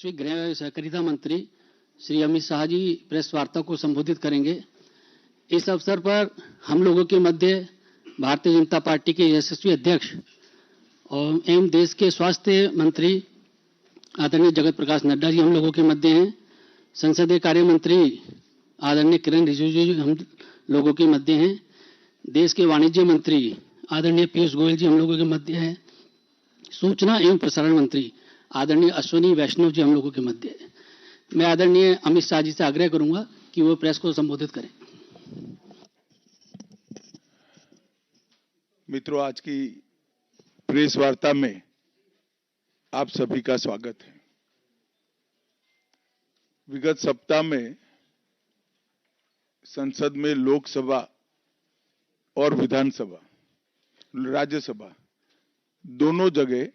वैश्विक गृह सहकारिता मंत्री श्री अमित शाह जी प्रेस वार्ता को संबोधित करेंगे। इस अवसर पर हम लोगों के मध्य भारतीय जनता पार्टी के यशस्वी अध्यक्ष और एवं देश के स्वास्थ्य मंत्री आदरणीय जगत प्रकाश नड्डा जी हम लोगों के मध्य हैं। संसदीय कार्य मंत्री आदरणीय किरण रिजिजू जी हम लोगों के मध्य हैं। देश के वाणिज्य मंत्री आदरणीय पीयूष गोयल जी हम लोगों के मध्य हैं। सूचना एवं प्रसारण मंत्री आदरणीय अश्विनी वैष्णव जी हम लोगों के मध्य है। मैं आदरणीय अमित शाह जी से आग्रह करूंगा कि वो प्रेस को संबोधित करें। मित्रों, आज की प्रेस वार्ता में आप सभी का स्वागत है। विगत सप्ताह में संसद में लोकसभा और विधानसभा, राज्यसभा दोनों जगह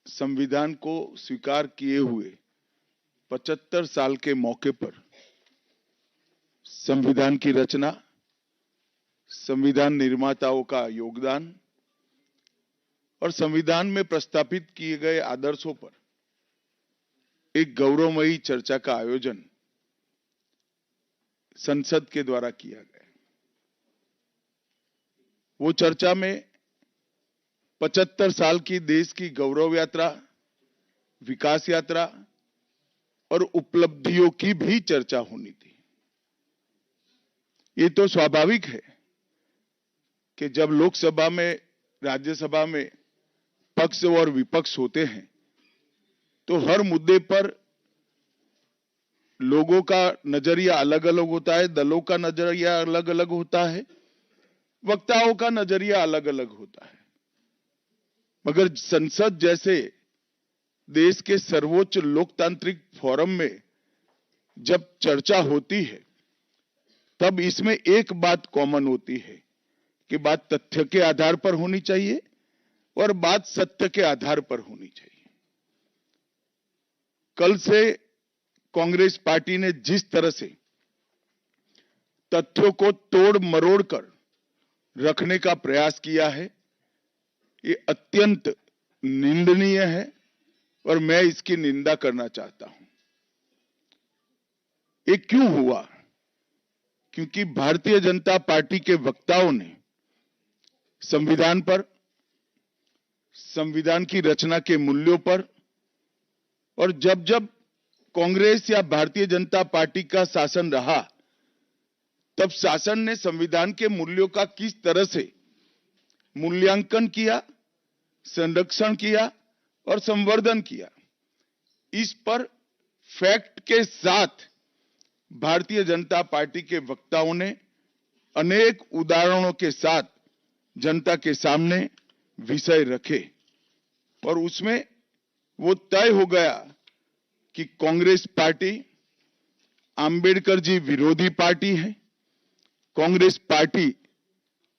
संविधान को स्वीकार किए हुए 75 साल के मौके पर संविधान की रचना, संविधान निर्माताओं का योगदान और संविधान में प्रस्तावित किए गए आदर्शों पर एक गौरवमयी चर्चा का आयोजन संसद के द्वारा किया गया। वो चर्चा में 75 साल की देश की गौरव यात्रा, विकास यात्रा और उपलब्धियों की भी चर्चा होनी थी। ये तो स्वाभाविक है कि जब लोकसभा में, राज्यसभा में पक्ष और विपक्ष होते हैं तो हर मुद्दे पर लोगों का नजरिया अलग अलग होता है, दलों का नजरिया अलग अलग होता है, वक्ताओं का नजरिया अलग अलग होता है। मगर संसद जैसे देश के सर्वोच्च लोकतांत्रिक फोरम में जब चर्चा होती है तब इसमें एक बात कॉमन होती है कि बात तथ्य के आधार पर होनी चाहिए और बात सत्य के आधार पर होनी चाहिए। कल से कांग्रेस पार्टी ने जिस तरह से तथ्यों को तोड़ मरोड़ कर रखने का प्रयास किया है, ये अत्यंत निंदनीय है और मैं इसकी निंदा करना चाहता हूं। ये क्यों हुआ? क्योंकि भारतीय जनता पार्टी के वक्ताओं ने संविधान पर, संविधान की रचना के मूल्यों पर और जब जब कांग्रेस या भारतीय जनता पार्टी का शासन रहा तब शासन ने संविधान के मूल्यों का किस तरह से मूल्यांकन किया, संरक्षण किया और संवर्धन किया, इस पर फैक्ट के साथ भारतीय जनता पार्टी के वक्ताओं ने अनेक उदाहरणों के साथ जनता के सामने विषय रखे और उसमें वो तय हो गया कि कांग्रेस पार्टी आंबेडकर जी विरोधी पार्टी है, कांग्रेस पार्टी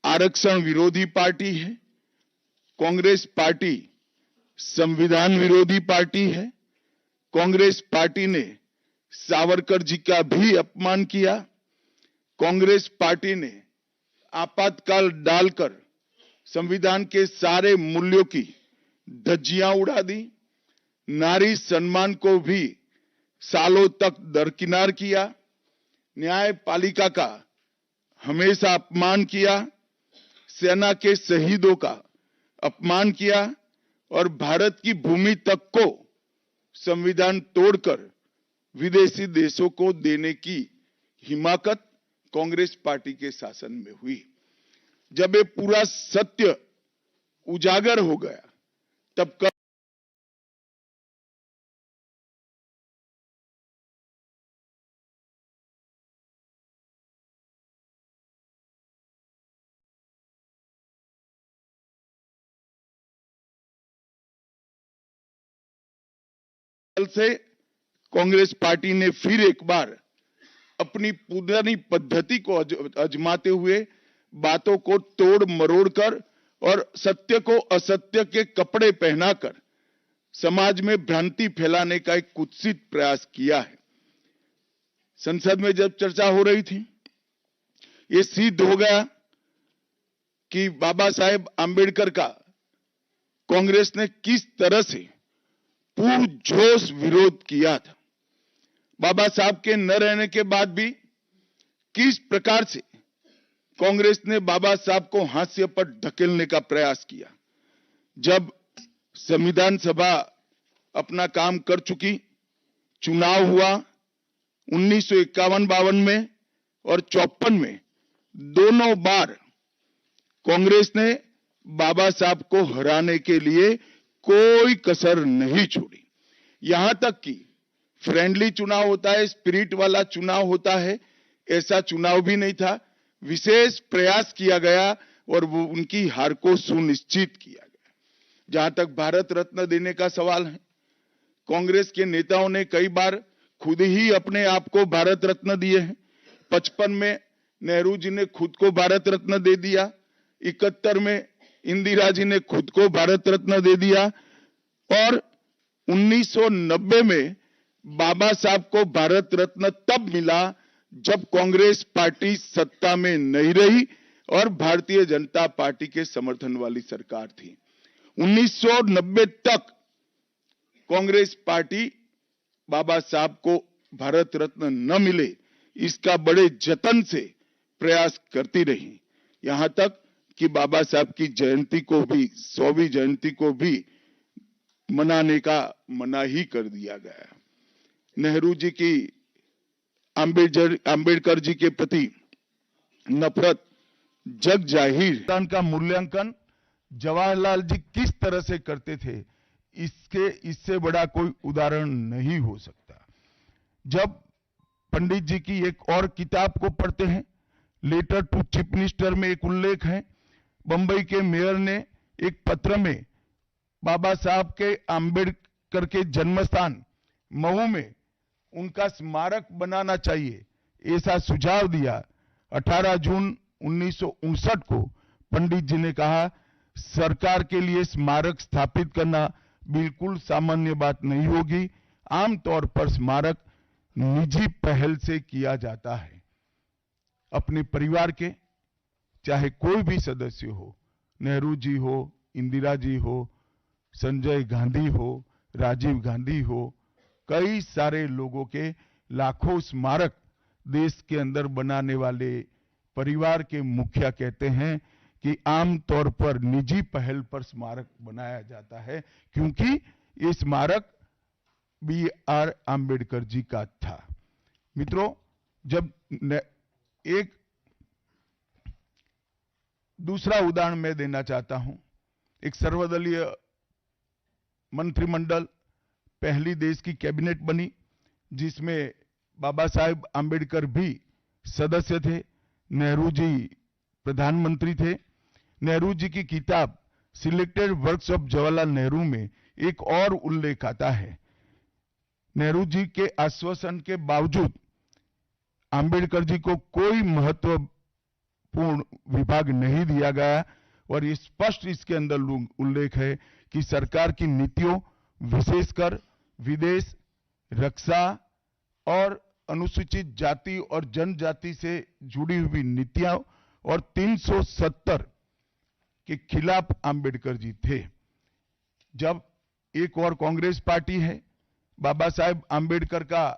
आरक्षण विरोधी पार्टी है, कांग्रेस पार्टी संविधान विरोधी पार्टी है, कांग्रेस पार्टी ने सावरकर जी का भी अपमान किया, कांग्रेस पार्टी ने आपातकाल डालकर संविधान के सारे मूल्यों की धज्जियां उड़ा दी, नारी सम्मान को भी सालों तक दरकिनार किया, न्यायपालिका का हमेशा अपमान किया, सेना के शहीदों का अपमान किया और भारत की भूमि तक को संविधान तोड़कर विदेशी देशों को देने की हिमाकत कांग्रेस पार्टी के शासन में हुई। जब ये पूरा सत्य उजागर हो गया तब कल से कांग्रेस पार्टी ने फिर एक बार अपनी पुरानी पद्धति को आजमाते हुए बातों को तोड़ मरोड़ कर और सत्य को असत्य के कपड़े पहनाकर समाज में भ्रांति फैलाने का एक कुत्सित प्रयास किया है। संसद में जब चर्चा हो रही थी, ये सिद्ध हो गया कि बाबा साहेब आंबेडकर का कांग्रेस ने किस तरह से पुरजोश विरोध किया था। बाबा साहब के न रहने के बाद भी किस प्रकार से कांग्रेस ने बाबा साहब को हाशिए पर ढकेलने का प्रयास किया। जब संविधान सभा अपना काम कर चुकी, चुनाव हुआ 1951-52 में और 54 में, दोनों बार कांग्रेस ने बाबा साहब को हराने के लिए कोई कसर नहीं छोड़ी। यहां तक कि फ्रेंडली चुनाव होता है, स्पिरिट वाला चुनाव होता है, ऐसा चुनाव भी नहीं था। विशेष प्रयास किया गया और वो उनकी हार को सुनिश्चित किया गया। जहां तक भारत रत्न देने का सवाल है, कांग्रेस के नेताओं ने कई बार खुद ही अपने आप को भारत रत्न दिए हैं। 55 में नेहरू जी ने खुद को भारत रत्न दे दिया, 71 में इंदिरा जी ने खुद को भारत रत्न दे दिया और 1990 में बाबा साहब को भारत रत्न तब मिला जब कांग्रेस पार्टी सत्ता में नहीं रही और भारतीय जनता पार्टी के समर्थन वाली सरकार थी। 1990 तक कांग्रेस पार्टी बाबा साहब को भारत रत्न न मिले इसका बड़े जतन से प्रयास करती रही, यहां तक कि बाबा साहब की जयंती को भी, 100वीं जयंती को भी मनाने का मना ही कर दिया गया। नेहरू जी की अंबेडकर जी के प्रति नफरत जग जाहिर। का मूल्यांकन जवाहरलाल जी किस तरह से करते थे, इससे बड़ा कोई उदाहरण नहीं हो सकता। जब पंडित जी की एक और किताब को पढ़ते हैं, लेटर टू चीफ मिनिस्टर में एक उल्लेख है, बंबई के मेयर ने एक पत्र में बाबा साहब के अंबेडकर के जन्मस्थान महू में उनका स्मारक बनाना चाहिए, ऐसा सुझाव दिया। 18 जून 1959 को पंडित जी ने कहा, सरकार के लिए स्मारक स्थापित करना बिल्कुल सामान्य बात नहीं होगी। आमतौर पर स्मारक निजी पहल से किया जाता है। अपने परिवार के चाहे कोई भी सदस्य हो, नेहरू जी हो, इंदिरा जी हो, संजय गांधी हो, राजीव गांधी हो, कई सारे लोगों के लाखों स्मारक देश के अंदर बनाने वाले परिवार के मुखिया कहते हैं कि आमतौर पर निजी पहल पर स्मारक बनाया जाता है, क्योंकि ये स्मारक B.R. आम्बेडकर जी का था। मित्रों, जब एक दूसरा उदाहरण मैं देना चाहता हूं, एक सर्वदलीय मंत्रिमंडल, पहली देश की कैबिनेट बनी जिसमें बाबा साहेब आम्बेडकर भी सदस्य थे, नेहरू जी प्रधानमंत्री थे। नेहरू जी की किताब selected works of Jawaharlal Nehru में एक और उल्लेख आता है। नेहरू जी के आश्वासन के बावजूद आम्बेडकर जी को कोई महत्वपूर्ण विभाग नहीं दिया गया और ये स्पष्ट इसके अंदर उल्लेख है कि सरकार की नीतियों, विशेषकर विदेश, रक्षा और अनुसूचित जाति और जनजाति से जुड़ी हुई नीतियां और 370 के खिलाफ आम्बेडकर जी थे। जब एक और कांग्रेस पार्टी है, बाबा साहेब आम्बेडकर का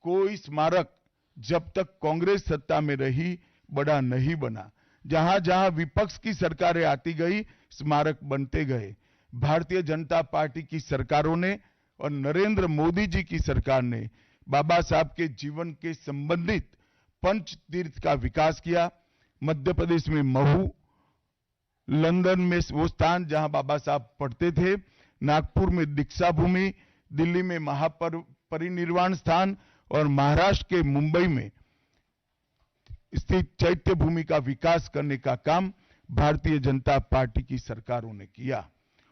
कोई स्मारक जब तक कांग्रेस सत्ता में रही बड़ा नहीं बना। जहां जहां विपक्ष की सरकारें आती गई, स्मारक बनते गए। भारतीय जनता पार्टी की सरकारों ने और नरेंद्र मोदी जी की सरकार ने बाबा साहब के जीवन के संबंधित पंच तीर्थ का विकास किया। मध्य प्रदेश में महू, लंदन में वो स्थान जहां बाबा साहब पढ़ते थे, नागपुर में दीक्षा भूमि, दिल्ली में महापरिनिर्वाण स्थान और महाराष्ट्र के मुंबई में स्थित चैत्य भूमि का विकास करने का काम भारतीय जनता पार्टी की सरकारों ने किया।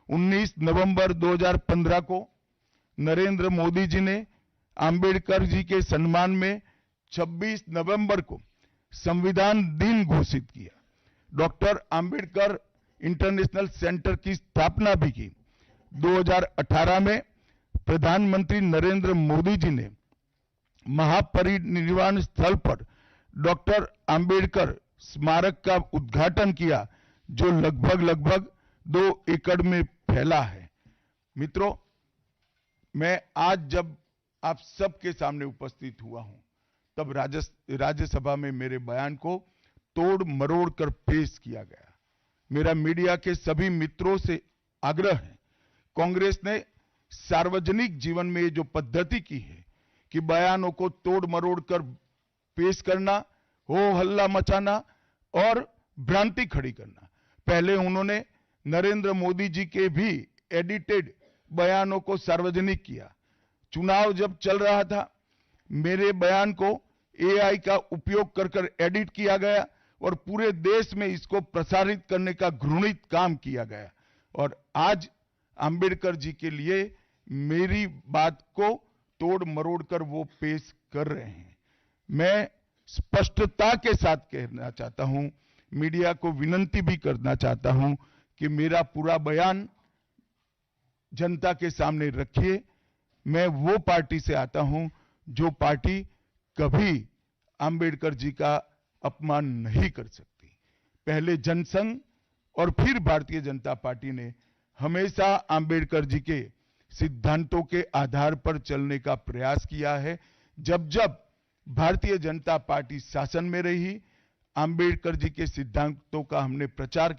19 नवंबर 2015 को नरेंद्र मोदी जी ने आम्बेडकर जी के सम्मान में 26 नवंबर को संविधान दिन घोषित किया। डॉक्टर आम्बेडकर इंटरनेशनल सेंटर की स्थापना भी की। 2018 में प्रधानमंत्री नरेंद्र मोदी जी ने महापरिनिर्वाण स्थल पर डॉक्टर आम्बेडकर स्मारक का उद्घाटन किया, जो लगभग 2 एकड़ में फैला है। मित्रों, मैं आज जब आप सबके सामने उपस्थित हुआ हूं, तब राज्यसभा में मेरे बयान को तोड़ मरोड़ कर पेश किया गया। मेरा मीडिया के सभी मित्रों से आग्रह है, कांग्रेस ने सार्वजनिक जीवन में ये जो पद्धति की है कि बयानों को तोड़ मरोड़ कर पेश करना, हो हल्ला मचाना और भ्रांति खड़ी करना। पहले उन्होंने नरेंद्र मोदी जी के भी एडिटेड बयानों को सार्वजनिक किया। चुनाव जब चल रहा था, मेरे बयान को एआई का उपयोग कर कर एडिट किया गया और पूरे देश में इसको प्रसारित करने का घृणित काम किया गया। और आज अंबेडकर जी के लिए मेरी बात को तोड़ मरोड़ कर वो पेश कर रहे हैं। मैं स्पष्टता के साथ कहना चाहता हूं, मीडिया को विनती भी करना चाहता हूं कि मेरा पूरा बयान जनता के सामने रखिए। मैं वो पार्टी से आता हूं जो पार्टी कभी अंबेडकर जी का अपमान नहीं कर सकती। पहले जनसंघ और फिर भारतीय जनता पार्टी ने हमेशा अंबेडकर जी के सिद्धांतों के आधार पर चलने का प्रयास किया है। जब जब भारतीय जनता पार्टी शासन में रही, अंबेडकर जी के सिद्धांतों का हमने प्रचार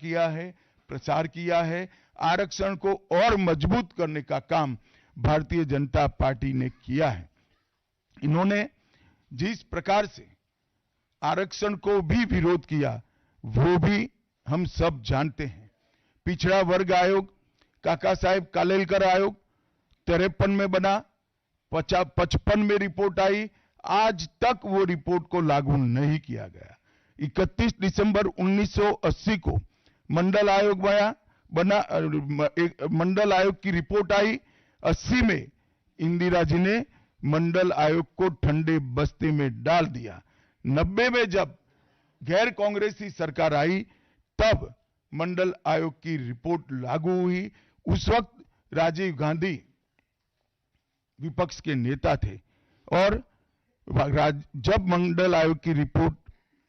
किया है। आरक्षण को और मजबूत करने का काम भारतीय जनता पार्टी ने किया है। इन्होंने जिस प्रकार से आरक्षण को भी विरोध किया, वो भी हम सब जानते हैं। पिछड़ा वर्ग आयोग, काका साहेब कालेलकर आयोग 53 में बना, 55 में रिपोर्ट आई, आज तक वो रिपोर्ट को लागू नहीं किया गया। 31 दिसंबर 1980 को मंडल आयोग बना, मंडल आयोग की रिपोर्ट आई। 80 में इंदिरा जी ने मंडल आयोग को ठंडे बस्ते में डाल दिया। 90 में जब गैर कांग्रेसी सरकार आई, तब मंडल आयोग की रिपोर्ट लागू हुई। उस वक्त राजीव गांधी विपक्ष के नेता थे और जब मंडल आयोग की रिपोर्ट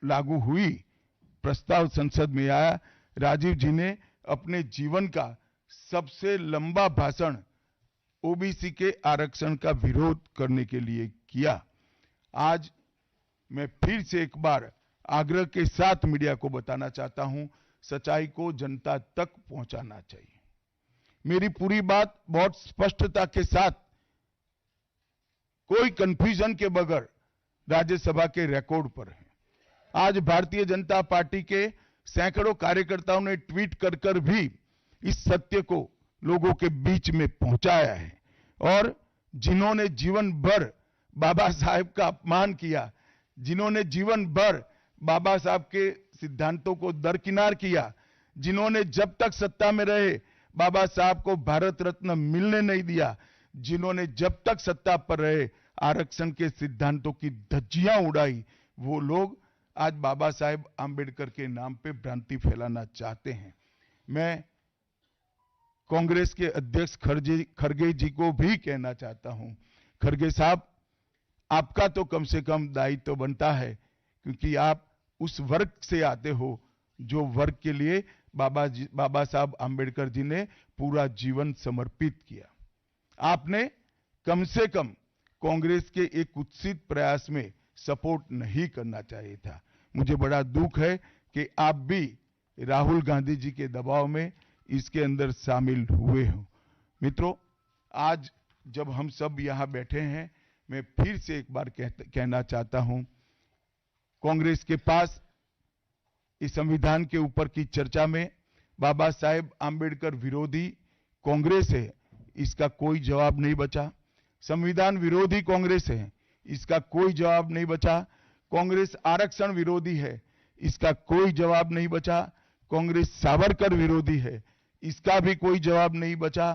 लागू हुई, प्रस्ताव संसद में आया, राजीव जी ने अपने जीवन का सबसे लंबा भाषण ओबीसी के आरक्षण का विरोध करने के लिए किया। आज मैं फिर से एक बार आग्रह के साथ मीडिया को बताना चाहता हूं, सच्चाई को जनता तक पहुंचाना चाहिए। मेरी पूरी बात बहुत स्पष्टता के साथ, कोई कंफ्यूजन के बगैर राज्यसभा के रिकॉर्ड पर है। आज भारतीय जनता पार्टी के सैकड़ों कार्यकर्ताओं ने ट्वीट कर कर भी इस सत्य को लोगों के बीच में पहुंचाया है। और जिन्होंने जीवन भर बाबा साहेब का अपमान किया, जिन्होंने जीवन भर बाबा साहब के सिद्धांतों को दरकिनार किया, जिन्होंने जब तक सत्ता में रहे बाबा साहब को भारत रत्न मिलने नहीं दिया, जिन्होंने जब तक सत्ता पर रहे आरक्षण के सिद्धांतों की धज्जियां उड़ाई, वो लोग आज बाबा साहेब आंबेडकर के नाम पे भ्रांति फैलाना चाहते हैं। मैं कांग्रेस के अध्यक्ष खरगे जी को भी कहना चाहता हूं, खरगे साहब, आपका तो कम से कम दायित्व बनता है, क्योंकि आप उस वर्ग से आते हो जो वर्ग के लिए बाबा साहब आंबेडकर जी ने पूरा जीवन समर्पित किया। आपने कम से कम कांग्रेस के एक कुत्सित प्रयास में सपोर्ट नहीं करना चाहिए था। मुझे बड़ा दुख है कि आप भी राहुल गांधी जी के दबाव में इसके अंदर शामिल हुए हो। मित्रों, आज जब हम सब यहां बैठे हैं, मैं फिर से एक बार कहना चाहता हूं, कांग्रेस के पास इस संविधान के ऊपर की चर्चा में बाबा साहेब आंबेडकर विरोधी कांग्रेस है, इसका कोई जवाब नहीं बचा। संविधान विरोधी कांग्रेस है, इसका कोई जवाब नहीं बचा। कांग्रेस आरक्षण विरोधी है, इसका कोई जवाब नहीं बचा। कांग्रेस सावरकर विरोधी है, इसका भी कोई जवाब नहीं बचा।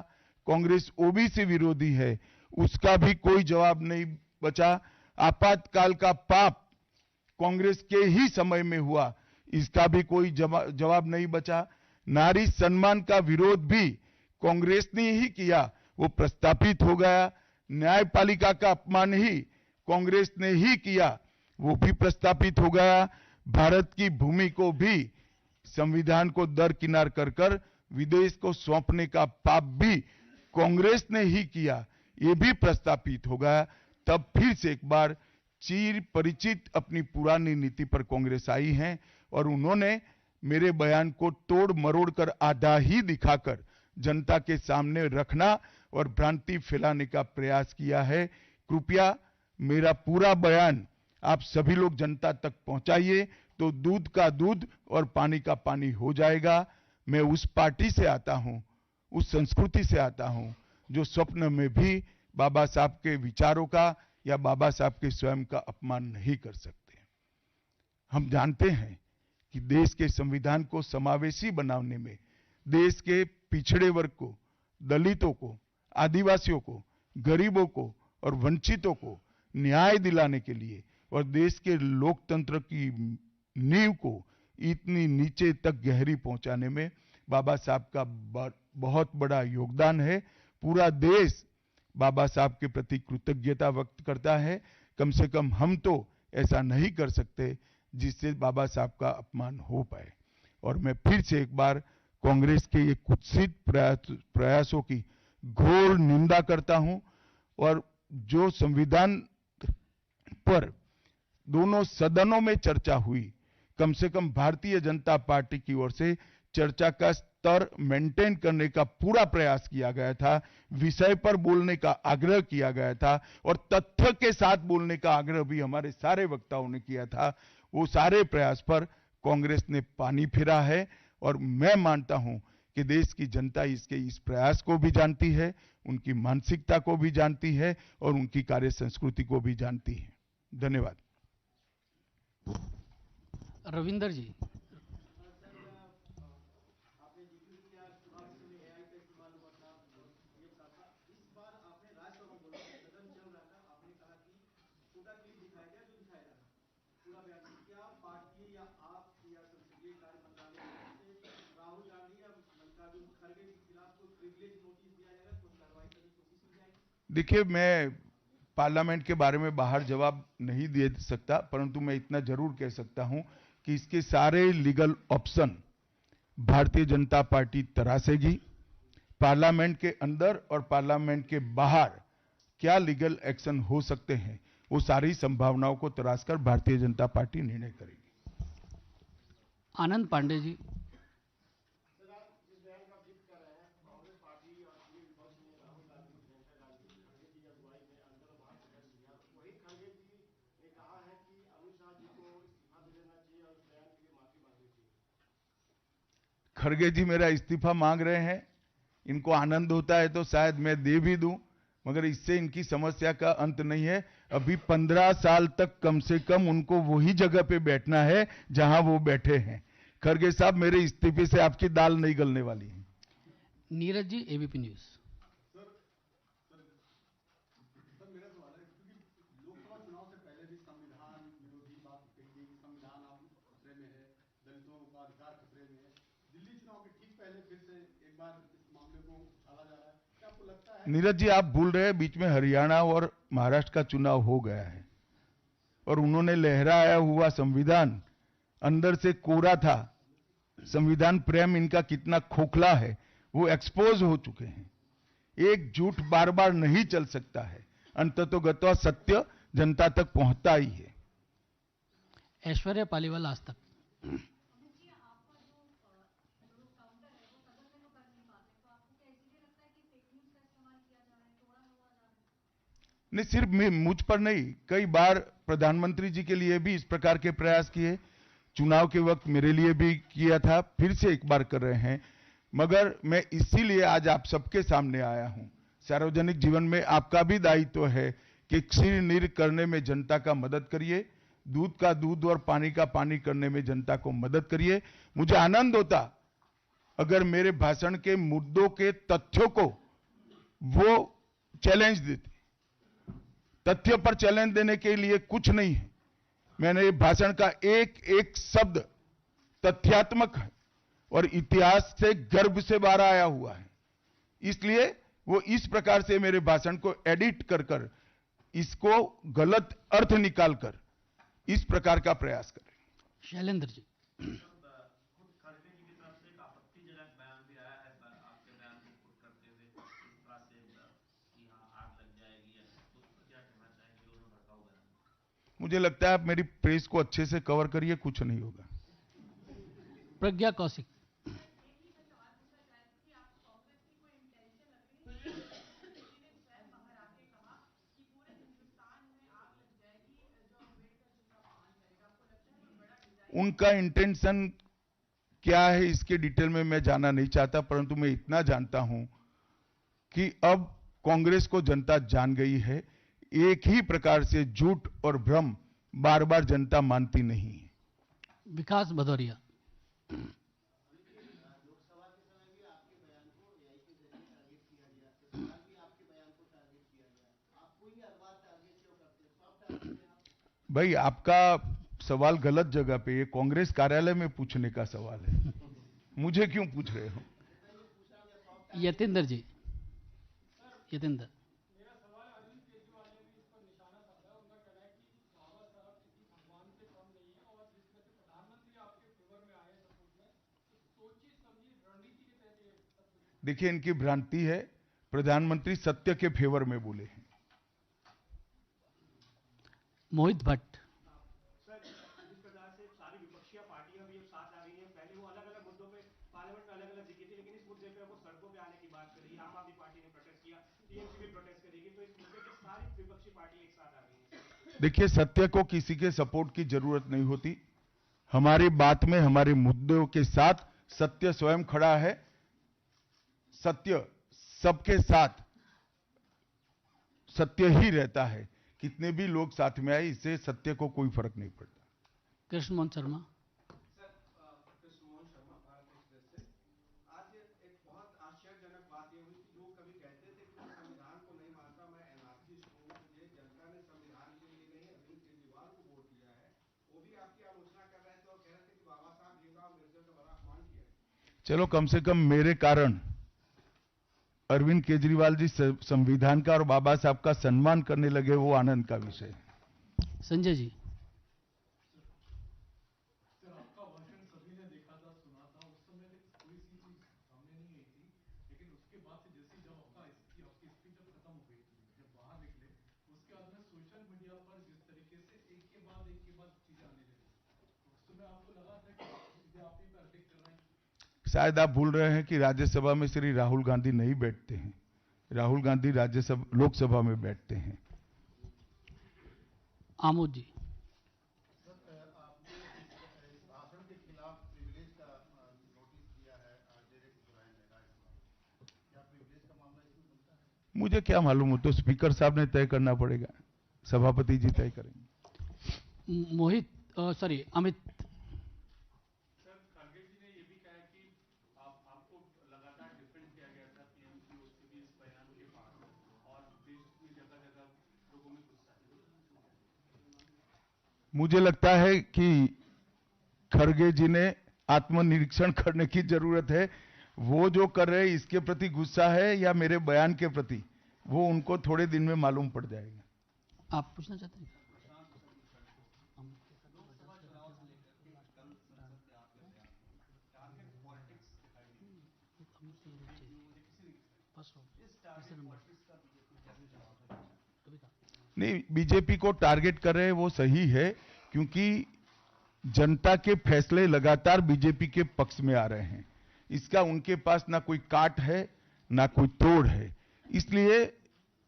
कांग्रेस ओबीसी विरोधी है, उसका भी कोई जवाब नहीं बचा। आपातकाल का पाप कांग्रेस के ही समय में हुआ, इसका भी कोई जवाब नहीं बचा। नारी सम्मान का विरोध भी कांग्रेस ने ही किया, वो प्रस्तापित हो गया। न्यायपालिका का अपमान ही कांग्रेस ने ही किया, वो भी प्रस्तापित हो गया। भारत की भूमि को भी संविधान को दरकिनार कर कर विदेश को सौंपने का पाप भी कांग्रेस ने ही किया। ये भी प्रस्तापित होगा, तब फिर से एक बार चिर परिचित अपनी पुरानी नीति पर कांग्रेस आई है और उन्होंने मेरे बयान को तोड़ मरोड़ कर आधा ही दिखाकर जनता के सामने रखना और भ्रांति फैलाने का प्रयास किया है। कृपया मेरा पूरा बयान आप सभी लोग जनता तक पहुंचाइए, तो दूध का दूध और पानी का पानी हो जाएगा। मैं उस पार्टी से आता हूं, उस संस्कृति से आता हूं जो स्वप्न में भी बाबा साहब के विचारों का या बाबा साहब के स्वयं का अपमान नहीं कर सकते। हम जानते हैं कि देश के संविधान को समावेशी बनाने में देश के पिछड़े वर्ग को, दलितों को, आदिवासियों को, गरीबों को और वंचितों को न्याय दिलाने के लिए और देश के लोकतंत्र की नींव को इतनी नीचे तक गहरी पहुंचाने में बाबा साहब का बहुत बड़ा योगदान है। पूरा देश बाबा साहब के प्रति कृतज्ञता व्यक्त करता है। कम से कम हम तो ऐसा नहीं कर सकते जिससे बाबा साहब का अपमान हो पाए। और मैं फिर से एक बार कांग्रेस के ये कुत्सित प्रयासों की घोर निंदा करता हूं और जो संविधान पर दोनों सदनों में चर्चा हुई, कम से कम भारतीय जनता पार्टी की ओर से चर्चा का स्तर मेंटेन करने का पूरा प्रयास किया गया था, विषय पर बोलने का आग्रह किया गया था और तथ्य के साथ बोलने का आग्रह भी हमारे सारे वक्ताओं ने किया था। वो सारे प्रयास पर कांग्रेस ने पानी फिरा है और मैं मानता हूं कि देश की जनता इसके इस प्रयास को भी जानती है, उनकी मानसिकता को भी जानती है और उनकी कार्य संस्कृति को भी जानती है। धन्यवाद। रविंदर जी। देखिए, मैं पार्लियामेंट के बारे में बाहर जवाब नहीं दे सकता, परंतु मैं इतना जरूर कह सकता हूं कि इसके सारे legal option Bharatiya Janata party तरासेगी। Parliament के अंदर और पार्लियामेंट के बाहर क्या लीगल एक्शन हो सकते हैं, वो सारी संभावनाओं को तराशकर भारतीय जनता पार्टी निर्णय करेगी। आनंद पांडे जी। खड़गे जी मेरा इस्तीफा मांग रहे हैं, इनको आनंद होता है तो शायद मैं दे भी दूं, मगर इससे इनकी समस्या का अंत नहीं है। अभी 15 साल तक कम से कम उनको वही जगह पे बैठना है जहां वो बैठे हैं। खड़गे साहब, मेरे इस्तीफे से आपकी दाल नहीं गलने वाली है। Neeraj ji, ABP news. नीरज जी, आप भूल रहे हैं बीच में हरियाणा और महाराष्ट्र का चुनाव हो गया है और उन्होंने लहराया हुआ संविधान अंदर से कोरा था। संविधान प्रेम इनका कितना खोखला है वो एक्सपोज हो चुके हैं। एक झूठ बार बार नहीं चल सकता है, अंततोगत्वा सत्य जनता तक पहुंचता ही है। ऐश्वर्या पालीवाल, आज तक। नहीं, सिर्फ मुझ पर नहीं, कई बार प्रधानमंत्री जी के लिए भी इस प्रकार के प्रयास किए, चुनाव के वक्त मेरे लिए भी किया था, फिर से एक बार कर रहे हैं। मगर मैं इसीलिए आज आप सबके सामने आया हूं। सार्वजनिक जीवन में आपका भी दायित्व है कि क्षीर नीर करने में जनता का मदद करिए, दूध का दूध और पानी का पानी करने में जनता को मदद करिए। मुझे आनंद होता अगर मेरे भाषण के मुद्दों के तथ्यों को वो चैलेंज देते। तथ्य पर चैलेंज देने के लिए कुछ नहीं है। मैंने भाषण का एक एक शब्द तथ्यात्मक है और इतिहास से गर्भ से बाहर आया हुआ है, इसलिए वो इस प्रकार से मेरे भाषण को एडिट कर कर इसको गलत अर्थ निकालकर इस प्रकार का प्रयास करें। शैलेंद्र जी। मुझे लगता है आप मेरी प्रेस को अच्छे से कवर करिए, कुछ नहीं होगा। प्रज्ञा कौशिक। उनका इंटेंशन क्या है इसके डिटेल में मैं जाना नहीं चाहता, परंतु मैं इतना जानता हूं कि अब कांग्रेस को जनता जान गई है। एक ही प्रकार से झूठ और भ्रम बार बार जनता मानती नहीं है। विकास भदौरिया। भाई आपका सवाल गलत जगह पे, ये कांग्रेस कार्यालय में पूछने का सवाल है, मुझे क्यों पूछ रहे हो? यतेंद्र जी। यतेंद्र। देखिए इनकी भ्रांति है, प्रधानमंत्री सत्य के फेवर में बोले हैं। मोहित भट्ट। सर, जिस प्रकार से सारी विपक्षी पार्टियां भी अब साथ आ रही हैं, पहले वो अलग अलग मुद्दों पे पार्लियामेंट में अलग अलग जीती थी, लेकिन इस मुद्दे पे वो सड़कों पे आने की बात करी। आम आदमी पार्टी ने प्रोटेस्ट किया, टीएमसी भी प्रोटेस्ट करेगी, तो इस मुद्दे पे सारी विपक्षी पार्टी एक साथ आ रही है। देखिए सत्य को किसी के सपोर्ट की जरूरत नहीं होती। हमारी बात में, हमारे मुद्दों के साथ सत्य स्वयं खड़ा है। सत्य सबके साथ सत्य ही रहता है, कितने भी लोग साथ में आए, इससे सत्य को कोई फर्क नहीं पड़ता। कृष्ण मोहन शर्मा। सर, कृष्ण मोहन शर्मा, भारत एक्सप्रेस से। आज एक बहुत आश्चर्यजनक बात ये हुई कि जो कभी कहते थे कि मैं संविधान को नहीं मानता, मैं एनार्किस्ट हूँ, मुझे जनता ने संविधान के लिए नहीं अरविंद केजरीवाल को वोट दिया है, वो भी आपकी आलोचना कर रहे थे और कह रहे थे कि बाबा साहब भीमराव अम्बेडकर का बड़ा अपमान किया है। चलो कम से कम मेरे कारण अरविंद केजरीवाल जी संविधान का और बाबा साहब का सम्मान करने लगे, वो आनंद का विषय है। संजय जी। सर, आपका भाषण सभी ने देखा था, सुना था, उस समय कोई सी चीज सामने नहीं आई थी, लेकिन उसके बाद से जैसे जब आपकी स्पीच जब खत्म हो गई, जब बाहर निकले, उसके बाद में सोशल मीडिया पर जिस तरीके से एक के बाद चीजें आने लगी, उस समय आपको लगा था कि चीजें आप ही पर अटैक कर रहे हैं। शायद आप भूल रहे हैं कि राज्यसभा में श्री राहुल गांधी नहीं बैठते हैं। राहुल गांधी राज्यसभा लोकसभा में बैठते हैं। आमोद जी। भाषण के खिलाफ प्रिविलेज का नोटिस दिया है डायरेक्ट क्या प्रिविलेज का मामला इसमें बनता है? मुझे क्या मालूम, हो तो स्पीकर साहब ने तय करना पड़ेगा, सभापति जी तय करेंगे। अमित। सर, खड़गे जी ने ये भी कहा कि आपको लगातार डिफेंड किया गया था टीएमसी और इस बयान के बाद, और देश में जगह जगह लोगों में गुस्सा है। मुझे लगता है कि खड़गे जी ने आत्मनिरीक्षण करने की जरूरत है। वो जो कर रहे हैं इसके प्रति गुस्सा है या मेरे बयान के प्रति, वो उनको थोड़े दिन में मालूम पड़ जाएगा। आप पूछना चाहते हैं? नहीं, बीजेपी को टारगेट कर रहे हैं वो सही है, क्योंकि जनता के फैसले लगातार बीजेपी के पक्ष में आ रहे हैं। इसका उनके पास ना कोई काट है ना कोई तोड़ है, इसलिए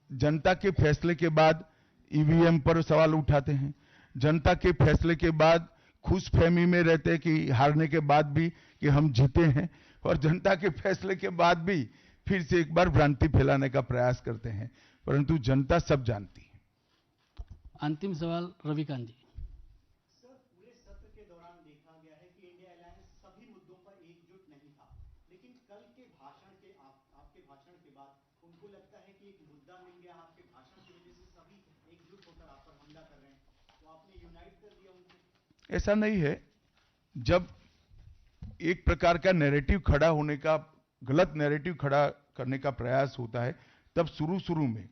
जनता के फैसले के बाद ईवीएम पर सवाल उठाते हैं। जनता के फैसले के बाद खुशफहमी में रहते हैं कि हारने के बाद भी कि हम जीते हैं, और जनता के फैसले के बाद भी फिर से एक बार भ्रांति फैलाने का प्रयास करते हैं, परंतु जनता सब जानती है। अंतिम सवाल रविकांत जी। सर, पूरे सत्र के दौरान देखा गया है कि इंडिया अलायंस सभी मुद्दों पर एकजुट नहीं था, लेकिन कल के भाषण के आपके भाषण के बाद उनको लगता है कि एक मुद्दा मिल गया, आपके भाषण की वजह से सभी एकजुट होकर आप पर हमला कर रहे हैं, तो आपने यूनाइट कर दिया उनको। ऐसा नहीं है। जब एक प्रकार का नैरेटिव खड़ा होने का, गलत नैरेटिव खड़ा करने का प्रयास होता है, तब शुरू शुरू में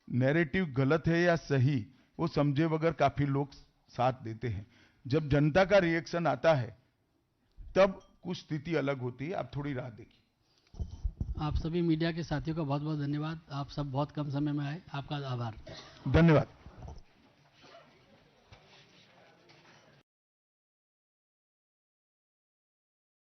नैरेटिव गलत है या सही वो समझे बगैर काफी लोग साथ देते हैं। जब जनता का रिएक्शन आता है तब कुछ स्थिति अलग होती है। आप थोड़ी राह देखिए। आप सभी मीडिया के साथियों का बहुत बहुत धन्यवाद। आप सब बहुत कम समय में आए, आपका आभार। धन्यवाद।